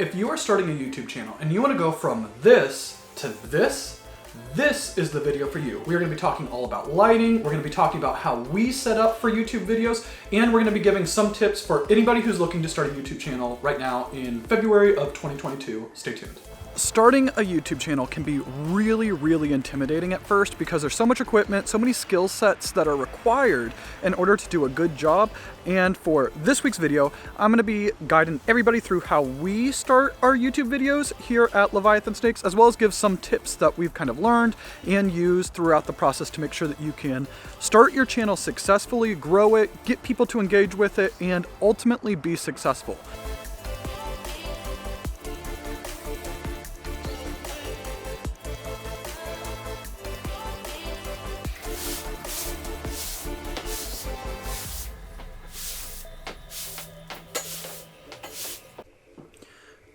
if you are starting a YouTube channel and you want to go from this to this is the video for you. We're going to be talking all about lighting, we're going to be talking about how we set up for YouTube videos, and we're going to be giving some tips for anybody who's looking to start a YouTube channel right now in February of 2022. Stay tuned. Starting a YouTube channel can be really intimidating at first because there's so much equipment, so many skill sets that are required in order to do a good job. And for this week's video, I'm going to be guiding everybody through how we start our YouTube videos here at Leviathan Snakes, as well as give some tips that we've kind of learned and used throughout the process to make sure that you can start your channel successfully, grow it, get people to engage with it, and ultimately be successful.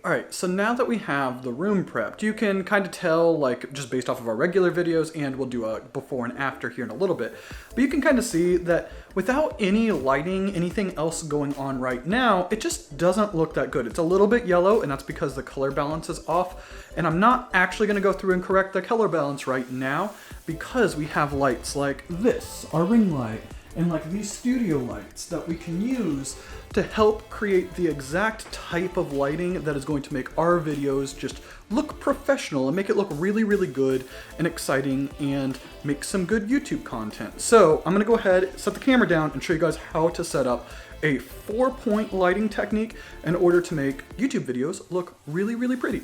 Alright, so now that we have the room prepped, you can kind of tell, like, just based off of our regular videos, and we'll do a before and after here in a little bit, but you can kind of see that without any lighting, anything else going on right now, it just doesn't look that good. It's a little bit yellow, and that's because the color balance is off, and I'm not actually going to go through and correct the color balance right now, because we have lights like this, our ring light, and like these studio lights that we can use to help create the exact type of lighting that is going to make our videos just look professional and make it look really good and exciting and make some good YouTube content. So I'm gonna go ahead, set the camera down, and show you guys how to set up a 4-point lighting technique in order to make YouTube videos look really pretty.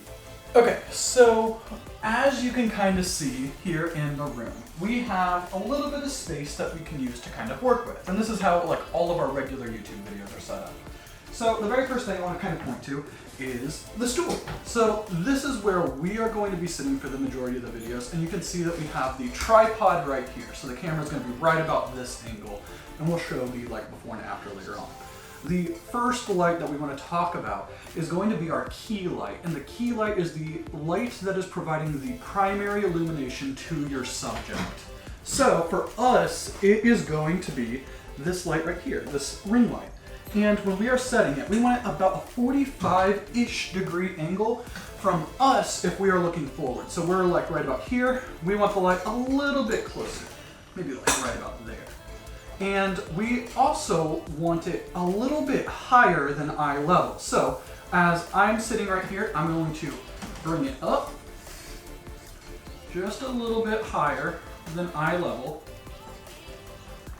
Okay, so as you can kind of see here in the room, we have a little bit of space that we can use to kind of work with. And this is how like all of our regular YouTube videos are set up. So the very first thing I want to kind of point to is the stool. So this is where we are going to be sitting for the majority of the videos, and you can see that we have the tripod right here. So the camera is going to be right about this angle, and we'll show the like before and after later on. The first light that we want to talk about is going to be our key light, and the key light is the light that is providing the primary illumination to your subject. So for us, it is going to be this light right here, this ring light. And when we are setting it, we want it about a 45-ish degree angle from us if we are looking forward. So we're like right about here. We want the light a little bit closer, maybe like right about there. And we also want it a little bit higher than eye level. So as I'm sitting right here, I'm going to bring it up just a little bit higher than eye level.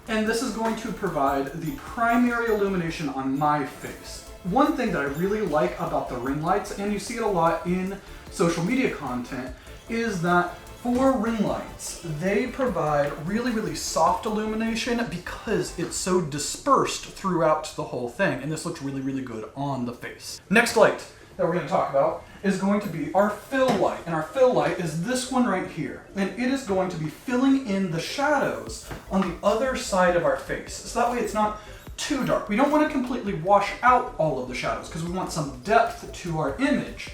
And this is going to provide the primary illumination on my face. One thing that I really like about the ring lights, and you see it a lot in social media content, is that for ring lights, they provide really soft illumination because it's so dispersed throughout the whole thing, and this looks really good on the face. Next light that we're going to talk about is going to be our fill light, and our fill light is this one right here, and it is going to be filling in the shadows on the other side of our face, so that way it's not too dark. We don't want to completely wash out all of the shadows because we want some depth to our image.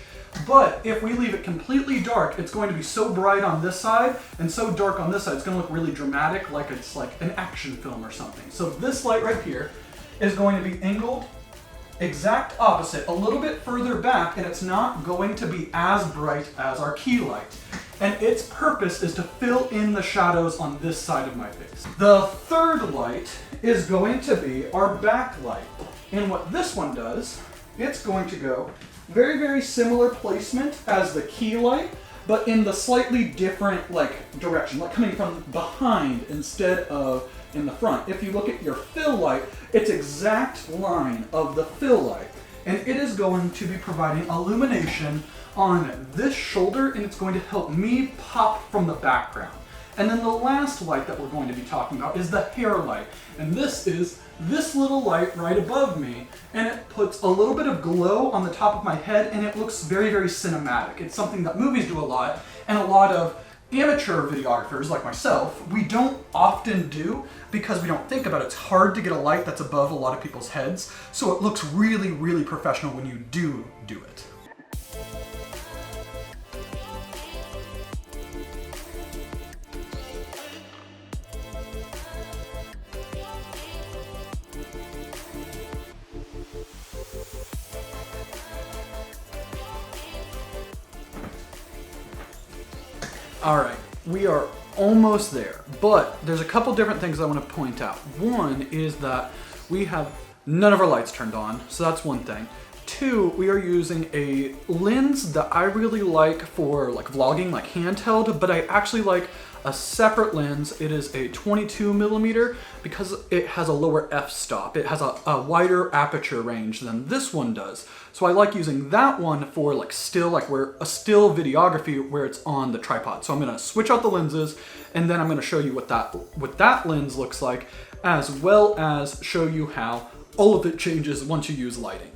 But if we leave it completely dark, it's going to be so bright on this side and so dark on this side, it's going to look really dramatic, like it's like an action film or something. So this light right here is going to be angled exact opposite, a little bit further back, and it's not going to be as bright as our key light. And its purpose is to fill in the shadows on this side of my face. The third light is going to be our backlight. And what this one does, it's going to go very similar placement as the key light, but in the slightly different like direction, like coming from behind instead of in the front. If you look at your fill light, it's exact line of the fill light, and it is going to be providing illumination on this shoulder, and it's going to help me pop from the background. And then the last light that we're going to be talking about is the hair light, and this is this little light right above me, and it puts a little bit of glow on the top of my head, and it looks very cinematic. It's something that movies do a lot, and a lot of amateur videographers like myself, we don't often do because we don't think about it. It's hard to get a light that's above a lot of people's heads, so it looks really professional when you do it. All right, we are almost there, but there's a couple different things I want to point out. One is that we have none of our lights turned on, so that's one thing. Two, we are using a lens that I really like for like vlogging, like handheld, but I actually like a separate lens. It is a 22mm because it has a lower f-stop. It has a wider aperture range than this one does. So I like using that one for like still videography where it's on the tripod. So I'm gonna switch out the lenses and then I'm gonna show you what that lens looks like, as well as show you how all of it changes once you use lighting.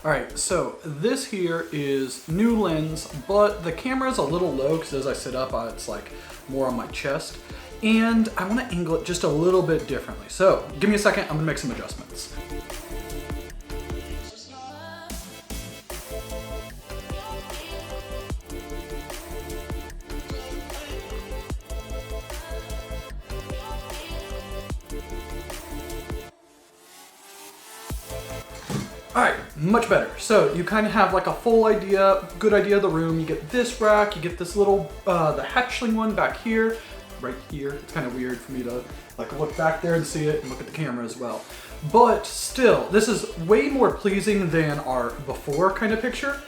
All right, so this here is new lens, but the camera is a little low because as I sit up, it's like more on my chest. And I want to angle it just a little bit differently. So give me a second, I'm gonna make some adjustments. All right, much better. So you kind of have like a full idea, good idea of the room. You get this rack, you get this little, the hatchling one back here, right here. It's kind of weird for me to like look back there and see it and look at the camera as well. But still, this is way more pleasing than our before kind of picture.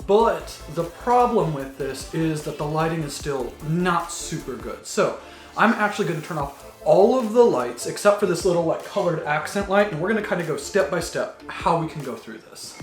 But the problem with this is that the lighting is still not super good. So I'm actually gonna turn off all of the lights except for this little like colored accent light, and we're gonna kind of go step by step how we can go through this.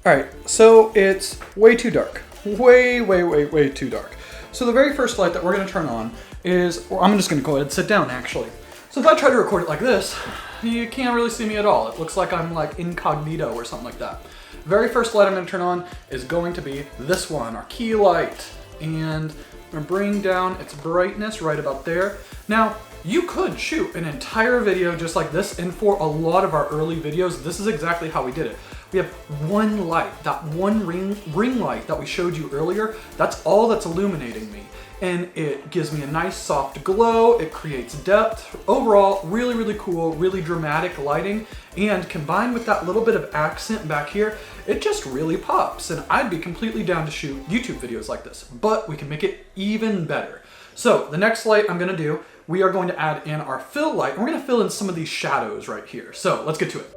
All right, so it's way too dark. Way too dark. So the very first light that we're gonna turn on is, or I'm just gonna go ahead and sit down actually. So if I try to record it like this, you can't really see me at all. It looks like I'm like incognito or something like that. Very first light I'm gonna turn on is going to be this one, our key light. And I'm gonna bring down its brightness right about there. Now, you could shoot an entire video just like this, and for a lot of our early videos, this is exactly how we did it. We have one light, that one ring light that we showed you earlier, that's all that's illuminating me. And it gives me a nice soft glow, it creates depth. Overall, really cool, really dramatic lighting. And combined with that little bit of accent back here, it just really pops. And I'd be completely down to shoot YouTube videos like this, but we can make it even better. So the next light I'm gonna do, we are going to add in our fill light, and we're gonna fill in some of these shadows right here. So let's get to it.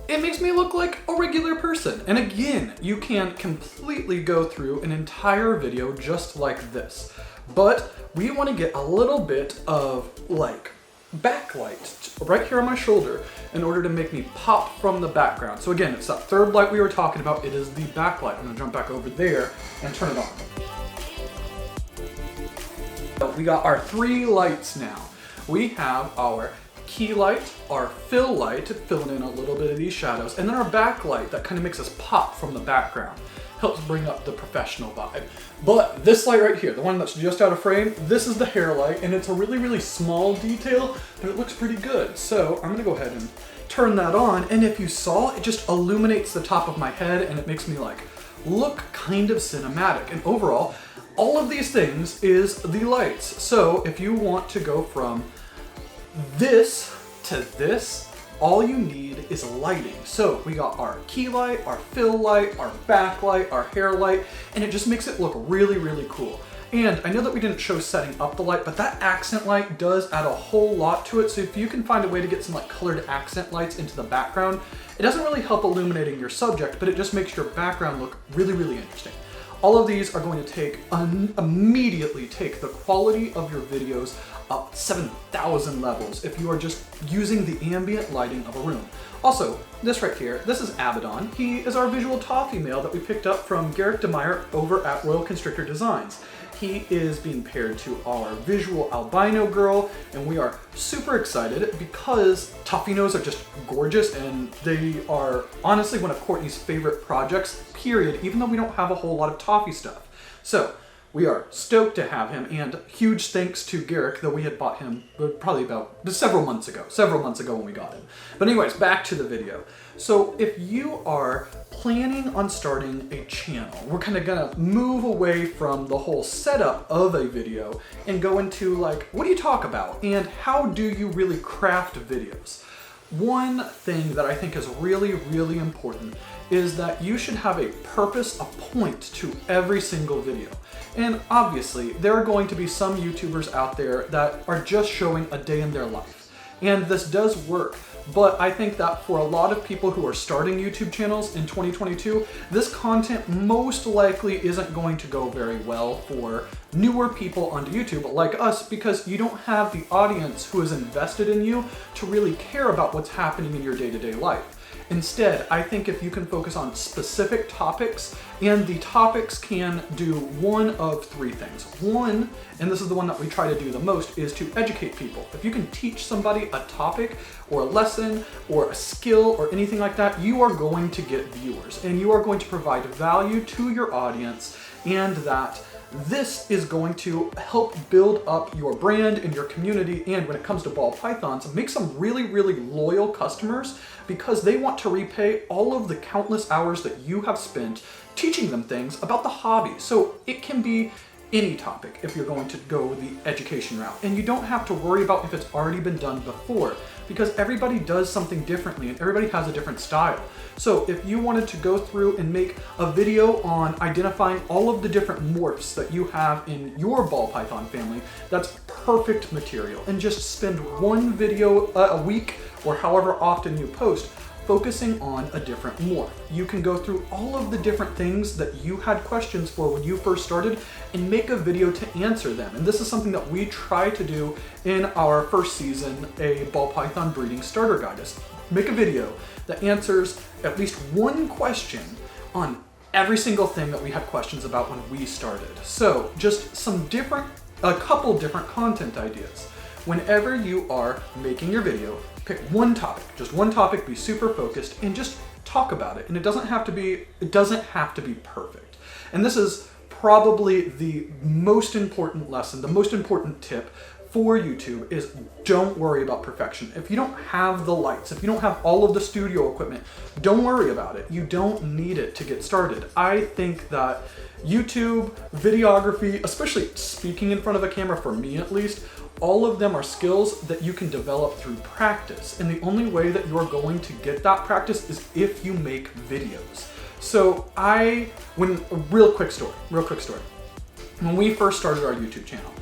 It makes me look like a regular person. And again, you can completely go through an entire video just like this. But we want to get a little bit of like backlight right here on my shoulder in order to make me pop from the background. So again, it's that third light we were talking about. It is the backlight. I'm gonna jump back over there and turn it on. So we got our three lights now. We have our key light, our fill light, filling in a little bit of these shadows, and then our backlight that kind of makes us pop from the background. Helps bring up the professional vibe. But this light right here, the one that's just out of frame, this is the hair light, and it's a really small detail, but it looks pretty good. So I'm gonna go ahead and turn that on, and if you saw, it just illuminates the top of my head, and it makes me like look kind of cinematic. And overall, all of these things is the lights. So if you want to go from this to this, all you need is lighting. So we got our key light, our fill light, our backlight, our hair light, and it just makes it look really cool. And I know that we didn't show setting up the light, but that accent light does add a whole lot to it. So if you can find a way to get some like colored accent lights into the background, it doesn't really help illuminating your subject, but it just makes your background look really interesting. All of these are going to immediately take the quality of your videos up 7,000 levels if you are just using the ambient lighting of a room. Also, this right here, this is Abaddon. He is our visual toffee male that we picked up from Garrick DeMeyer over at Royal Constrictor Designs. He is being paired to our visual albino girl, and we are super excited because Toffinos are just gorgeous, and they are honestly one of Courtney's favorite projects, period, even though we don't have a whole lot of toffee stuff. So We are stoked to have him, and huge thanks to Garrick, though we had bought him probably about several months ago when we got him. But anyways, back to the video. So if you are planning on starting a channel, we're kind of gonna move away from the whole setup of a video and go into like, what do you talk about and how do you really craft videos? One thing that I think is really, really important is that you should have a purpose, a point to every single video. And obviously, there are going to be some YouTubers out there that are just showing a day in their life. And this does work, but I think that for a lot of people who are starting YouTube channels in 2022, this content most likely isn't going to go very well for newer people onto YouTube like us, because you don't have the audience who is invested in you to really care about what's happening in your day-to-day life. Instead, I think if you can focus on specific topics, and the topics can do one of three things. One, and this is the one that we try to do the most, is to educate people. If you can teach somebody a topic or a lesson or a skill or anything like that, you are going to get viewers and you are going to provide value to your audience, and that this is going to help build up your brand and your community, and when it comes to ball pythons, make some really, really loyal customers because they want to repay all of the countless hours that you have spent teaching them things about the hobby. So it can be any topic if you're going to go the education route, and you don't have to worry about if it's already been done before, because everybody does something differently and everybody has a different style. So if you wanted to go through and make a video on identifying all of the different morphs that you have in your ball python family, that's perfect material, and just spend one video a week or however often you post focusing on a different morph. You can go through all of the different things that you had questions for when you first started and make a video to answer them. And this is something that we try to do in our first season, a ball python breeding starter guide, is make a video that answers at least one question on every single thing that we had questions about when we started. So just a couple different content ideas. Whenever you are making your video, pick one topic, just one topic, be super focused, and just talk about it. And it doesn't have to be perfect. And this is probably the most important lesson, the most important tip for YouTube is don't worry about perfection. If you don't have the lights, if you don't have all of the studio equipment, don't worry about it. You don't need it to get started. I think that YouTube, videography, especially speaking in front of a camera, for me at least, all of them are skills that you can develop through practice. And the only way that you're going to get that practice is if you make videos. So real quick story. When we first started our YouTube channel,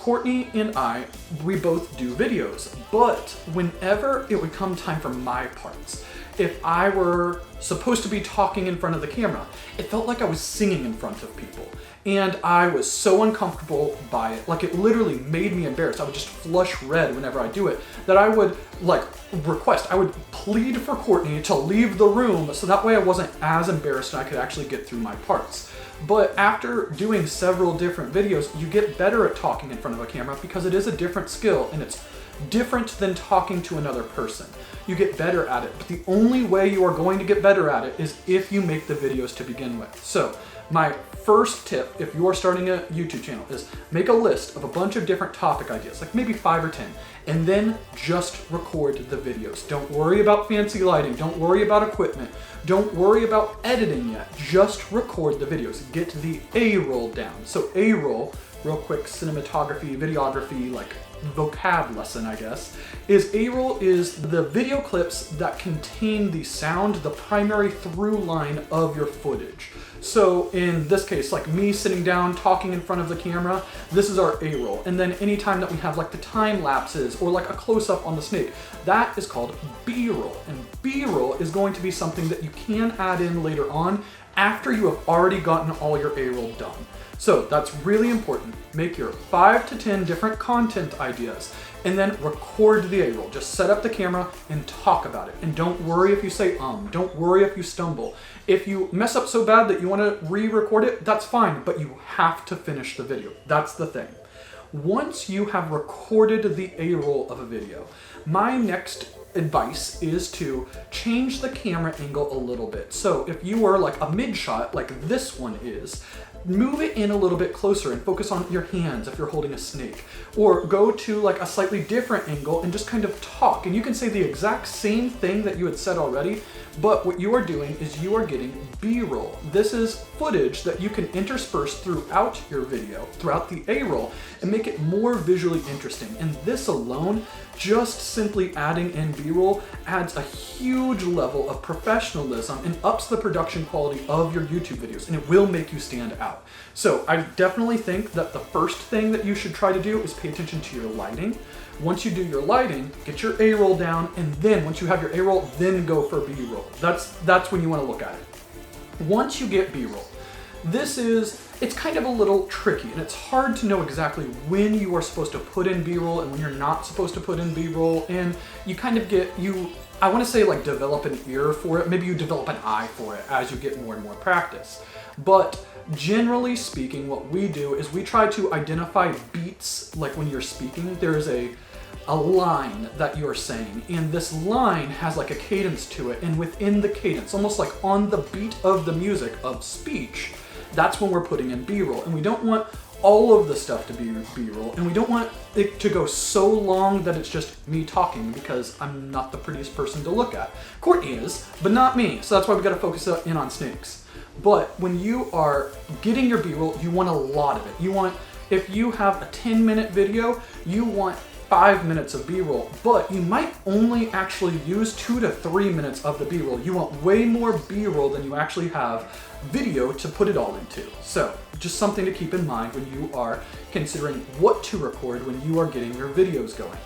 Courtney and I, we both do videos, but whenever it would come time for my parts, if I were supposed to be talking in front of the camera, it felt like I was singing in front of people. And I was so uncomfortable by it, like it literally made me embarrassed. I would just flush red whenever I do it, that I would I would plead for Courtney to leave the room so that way I wasn't as embarrassed and I could actually get through my parts. But after doing several different videos, you get better at talking in front of a camera because it is a different skill and it's different than talking to another person. You get better at it, but the only way you are going to get better at it is if you make the videos to begin with. So my first tip, if you are starting a YouTube channel, is make a list of a bunch of different topic ideas, like maybe 5 or 10, and then just record the videos. Don't worry about fancy lighting. Don't worry about equipment. Don't worry about editing yet. Just record the videos. Get the A-roll down. So A-roll, real quick cinematography, videography, like vocab lesson, I guess, is A-roll is the video clips that contain the sound, the primary through line of your footage. So in this case, like me sitting down talking in front of the camera, this is our A-roll. And then anytime that we have like the time lapses or like a close-up on the snake, that is called B-roll. And B-roll is going to be something that you can add in later on after you have already gotten all your A-roll done. So that's really important. Make your 5 to 10 different content ideas and then record the A-roll. Just set up the camera and talk about it. And don't worry if you say don't worry if you stumble. If you mess up so bad that you want to re-record it, that's fine, but you have to finish the video. That's the thing. Once you have recorded the A-roll of a video, my next advice is to change the camera angle a little bit. So if you were like a mid shot, like this one is, move it in a little bit closer and focus on your hands if you're holding a snake, or go to like a slightly different angle and just kind of talk. And you can say the exact same thing that you had said already, but what you are doing is you are getting B-roll. This is footage that you can intersperse throughout your video, throughout the A-roll, and make it more visually interesting. And this alone, just simply adding in B-roll, adds a huge level of professionalism and ups the production quality of your YouTube videos, and it will make you stand out. So I definitely think that the first thing that you should try to do is pay attention to your lighting. Once you do your lighting, get your A-roll down, and then once you have your A-roll, then go for B-roll. That's when you want to look at it. Once you get B-roll, it's kind of a little tricky, and it's hard to know exactly when you are supposed to put in B-roll and when you're not supposed to put in B-roll, and you kind of I want to say like develop an ear for it. Maybe you develop an eye for it as you get more and more practice. But generally speaking, what we do is we try to identify beats, like when you're speaking, there's a line that you're saying, and this line has like a cadence to it, and within the cadence, almost like on the beat of the music of speech, that's when we're putting in B-roll. And we don't want all of the stuff to be B-roll, and we don't want it to go so long that it's just me talking, because I'm not the prettiest person to look at. Courtney is, but not me, so that's why we got to focus in on snakes. But when you are getting your B-roll, you want a lot of it. If you have a 10-minute video, you want 5 minutes of B-roll, but you might only actually use 2 to 3 minutes of the B-roll. You want way more B-roll than you actually have video to put it all into. So just something to keep in mind when you are considering what to record when you are getting your videos going.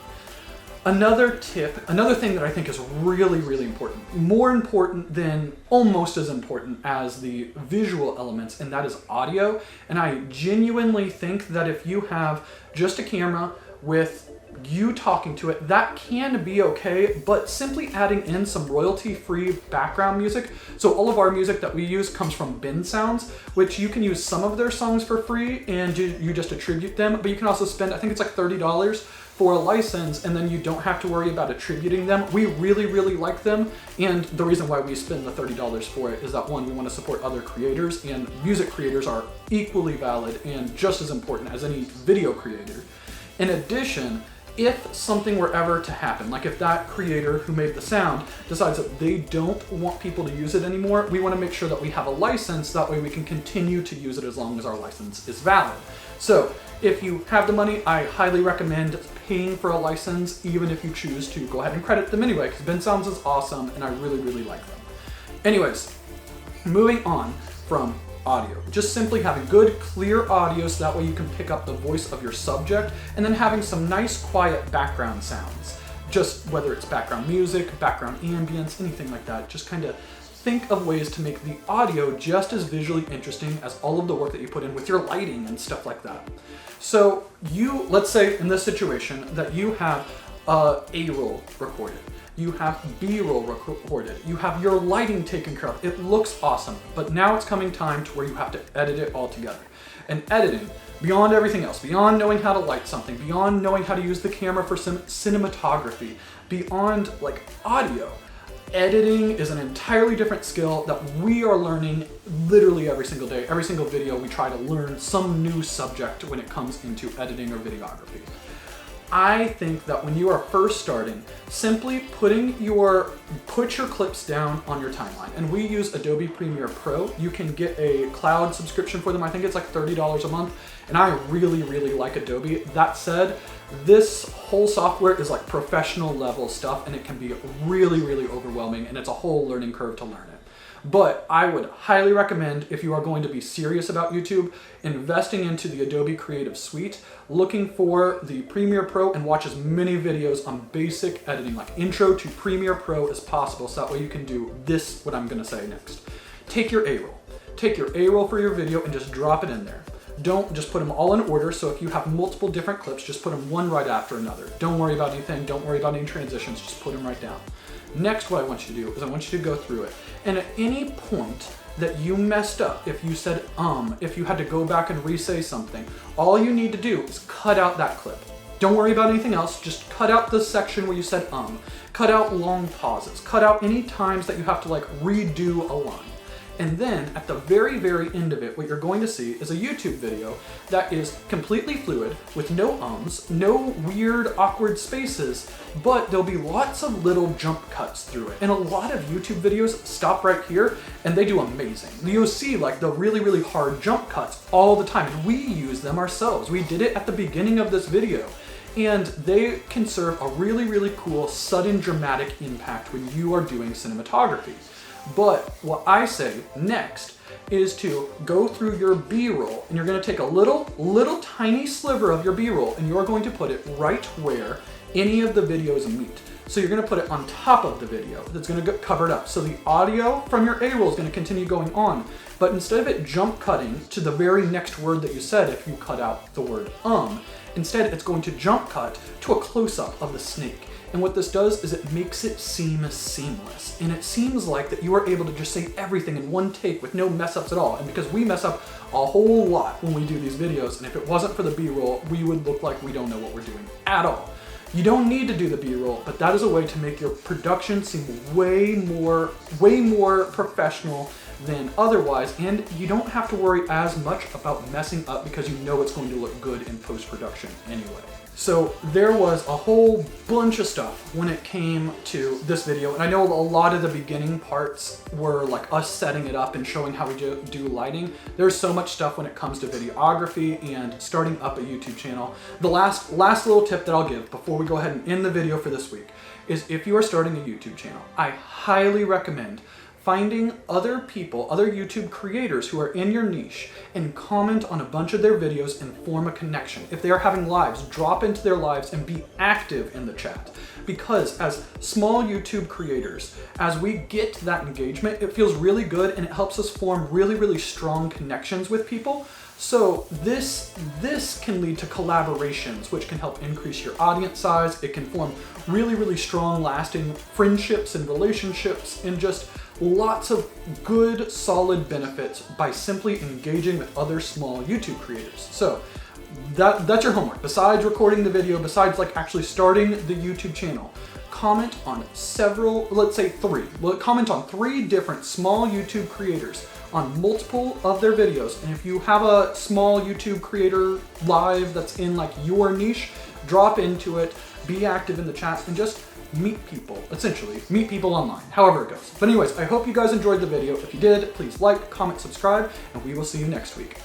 Another thing that I think is really, really important, more important than, almost as important as the visual elements, and that is audio. And I genuinely think that if you have just a camera with you talking to it, that can be okay, but simply adding in some royalty-free background music. So all of our music that we use comes from Bin Sounds, which you can use some of their songs for free and you just attribute them, but you can also spend, I think it's like $30 for a license, and then you don't have to worry about attributing them. We really, really like them, and the reason why we spend the $30 for it is that, one, we want to support other creators, and music creators are equally valid and just as important as any video creator. In addition, if something were ever to happen, like if that creator who made the sound decides that they don't want people to use it anymore, we want to make sure that we have a license, that way we can continue to use it as long as our license is valid. So if you have the money, I highly recommend paying for a license, even if you choose to go ahead and credit them anyway, because Bin Sounds is awesome and I really, really like them. Anyways, moving on from audio. Just simply having good, clear audio so that way you can pick up the voice of your subject, and then having some nice, quiet background sounds. Just whether it's background music, background ambience, anything like that. Just kind of think of ways to make the audio just as visually interesting as all of the work that you put in with your lighting and stuff like that. So let's say in this situation that you have A-roll recorded. You have B-roll recorded, you have your lighting taken care of, it looks awesome, but now it's coming time to where you have to edit it all together. And editing, beyond everything else, beyond knowing how to light something, beyond knowing how to use the camera for some cinematography, beyond like audio, editing is an entirely different skill that we are learning literally every single day. Every single video we try to learn some new subject when it comes into editing or videography. I think that when you are first starting, simply put your clips down on your timeline. And we use Adobe Premiere Pro. You can get a cloud subscription for them. I think it's like $30 a month. And I really, really like Adobe. That said, this whole software is like professional level stuff, and it can be really, really overwhelming, and it's a whole learning curve to learn it. But I would highly recommend, if you are going to be serious about YouTube, investing into the Adobe Creative Suite, looking for the Premiere Pro, and watch as many videos on basic editing, like intro to Premiere Pro as possible, so that way you can do this, what I'm gonna say next. Take your A-roll. Take your A-roll for your video and just drop it in there. Don't just put them all in order, so if you have multiple different clips, just put them one right after another. Don't worry about anything, don't worry about any transitions, just put them right down. Next, what I want you to do is I want you to go through it. And at any point that you messed up, if you said if you had to go back and re-say something, all you need to do is cut out that clip. Don't worry about anything else, just cut out the section where you said cut out long pauses, cut out any times that you have to like redo a line. And then at the very, very end of it, what you're going to see is a YouTube video that is completely fluid with no ums, no weird, awkward spaces, but there'll be lots of little jump cuts through it. And a lot of YouTube videos stop right here and they do amazing. You'll see like the really, really hard jump cuts all the time. And we use them ourselves. We did it at the beginning of this video. And they can serve a really, really cool, sudden, dramatic impact when you are doing cinematography. But what I say next is to go through your B-roll, and you're going to take a little tiny sliver of your B-roll, and you're going to put it right where any of the videos meet. So you're going to put it on top of the video that's going to get covered up. So the audio from your A-roll is going to continue going on, but instead of it jump cutting to the very next word that you said if you cut out the word instead it's going to jump cut to a close-up of the snake. And what this does is it makes it seem seamless. And it seems like that you are able to just say everything in one take with no mess ups at all. And because we mess up a whole lot when we do these videos, and if it wasn't for the B-roll, we would look like we don't know what we're doing at all. You don't need to do the B-roll, but that is a way to make your production seem way more professional than otherwise, and you don't have to worry as much about messing up because you know it's going to look good in post-production anyway. So there was a whole bunch of stuff when it came to this video, and I know a lot of the beginning parts were like us setting it up and showing how we do lighting. There's so much stuff when it comes to videography and starting up a YouTube channel. The last little tip that I'll give before we go ahead and end the video for this week is if you are starting a YouTube channel, I highly recommend finding other people, other YouTube creators who are in your niche and comment on a bunch of their videos and form a connection. If they are having lives, drop into their lives and be active in the chat. Because as small YouTube creators, as we get that engagement, it feels really good and it helps us form really, really strong connections with people. So this can lead to collaborations, which can help increase your audience size. It can form really, really strong, lasting friendships and relationships, and just lots of good, solid benefits by simply engaging with other small YouTube creators. So that's your homework. Besides recording the video, besides like actually starting the YouTube channel, comment on several, let's say three. Comment on 3 different small YouTube creators on multiple of their videos. And if you have a small YouTube creator live that's in like your niche, drop into it, be active in the chats, and just meet people, essentially. Meet people online, however it goes. But anyways, I hope you guys enjoyed the video. If you did, please like, comment, subscribe, and we will see you next week.